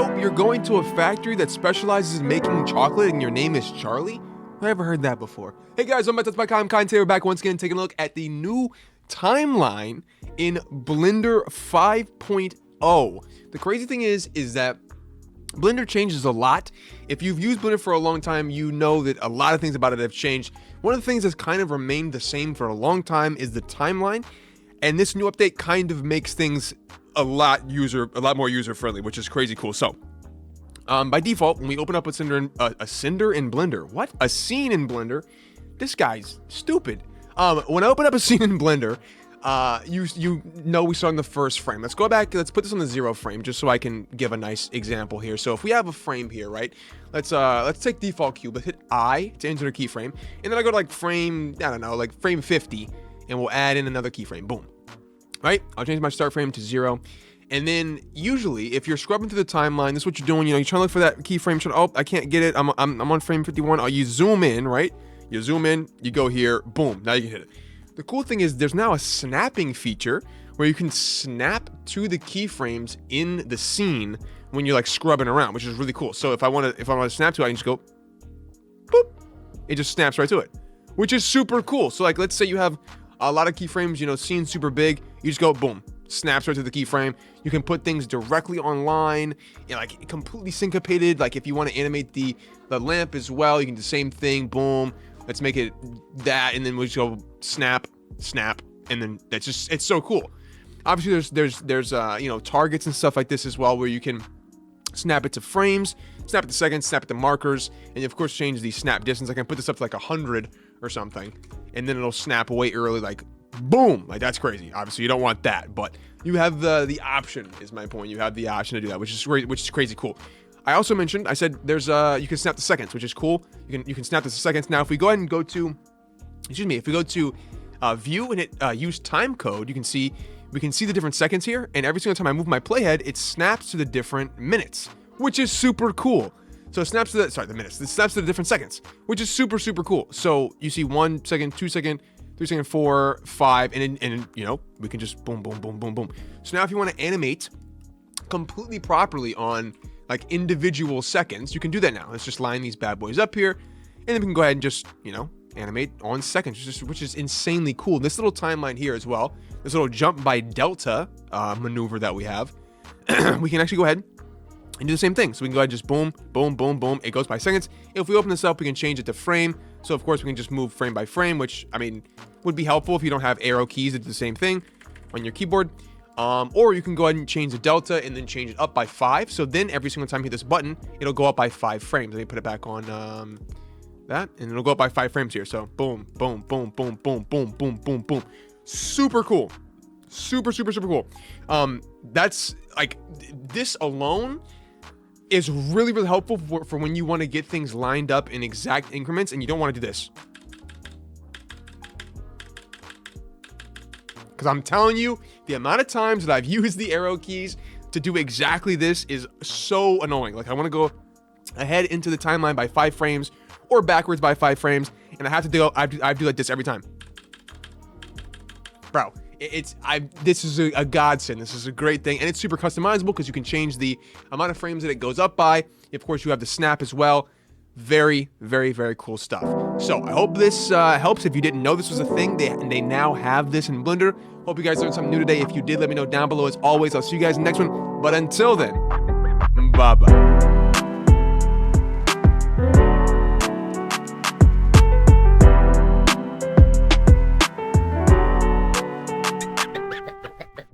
Nope, you're going to a factory that specializes in making chocolate and your name is Charlie? I never heard that before. Hey guys, I'm TutsByKai. I'm Kai, and today we're back once again taking a look at the new timeline in Blender 5.0. The crazy thing is that Blender changes a lot. If you've used Blender for a long time, you know that a lot of things about it have changed. One of the things that's kind of remained the same for a long time is the timeline, and this new update kind of makes things a lot more user-friendly, which is crazy cool. So, by default, when we open up a scene in Blender, a scene in Blender, this guy's stupid. When I open up a scene in Blender, you know we start in the first frame. Let's go back. Let's put this on the 0 frame just so I can give a nice example here. So if we have a frame here, right? Let's take default cube. Let's hit I to enter a keyframe, and then I go to like frame, I don't know, like frame 50, and we'll add in another keyframe. Boom. Right? I'll change my start frame to 0. And then usually, if you're scrubbing through the timeline, this is what you're doing. You know, you're trying to look for that keyframe. Oh, I can't get it. I'm on frame 51. Oh, you zoom in, right? You zoom in. You go here. Boom. Now you can hit it. The cool thing is there's now a snapping feature where you can snap to the keyframes in the scene when you're like scrubbing around, which is really cool. So if I want to snap to it, I can just go, boop. It just snaps right to it, which is super cool. So like, let's say you have a lot of keyframes, you know, scene super big. You just go, boom, snaps right to the keyframe. You can put things directly online, you know, like completely syncopated. Like if you want to animate the lamp as well, you can do the same thing. Boom. Let's make it that, and then we just go snap, snap, and then that's just, it's so cool. Obviously, there's you know, targets and stuff like this as well, where you can snap it to frames, snap it to seconds, snap it to markers, and of course change the snap distance. I can put this up to like 100 or something, and then it'll snap way early, like boom, like that's crazy. Obviously, you don't want that, but you have the option. Is my point? You have the option to do that, which is great, which is crazy cool. I also mentioned, I said there's you can snap to seconds, which is cool. You can snap to seconds. Now, if we go ahead and go to, if we go to view and hit use timecode, we can see the different seconds here, and every single time I move my playhead, it snaps to the different minutes, which is super cool. So it snaps to the minutes. It snaps to the different seconds, which is super cool. So you see 1 second, 2 second, 3 second, 4, 5, and you know, we can just boom, boom, boom, boom, boom. So now if you want to animate completely properly on like individual seconds, you can do that now. Let's just line these bad boys up here, and then we can go ahead and just, you know, animate on seconds, which is insanely cool. This little timeline here as well, this little jump by delta maneuver that we have, we can actually go ahead and do the same thing. So we can go ahead and just boom, boom, boom, boom. It goes by seconds. If we open this up, we can change it to frame. So of course we can just move frame by frame, which I mean would be helpful if you don't have arrow keys that do the same thing on your keyboard. Or you can go ahead and change the delta and then change it up by 5. So then every single time you hit this button, it'll go up by 5 frames. Let me put it back on that, and it'll go up by 5 frames here. So boom, boom, boom, boom, boom, boom, boom, boom, boom. Super cool. Super cool. That's like, this alone is really helpful for when you want to get things lined up in exact increments and you don't want to do this. Because I'm telling you, the amount of times that I've used the arrow keys to do exactly this is so annoying. Like I want to go ahead into the timeline by 5 frames or backwards by 5 frames, and I have to do like this every time. Bro, this is a godsend. This is a great thing, and it's super customizable because you can change the amount of frames that it goes up by. Of course, you have the snap as well. Very cool stuff. So I hope this helps. If you didn't know this was a thing, they now have this in Blender. Hope you guys learned something new today. If you did, let me know down below. As always, I'll see you guys in the next one. But until then, bye-bye.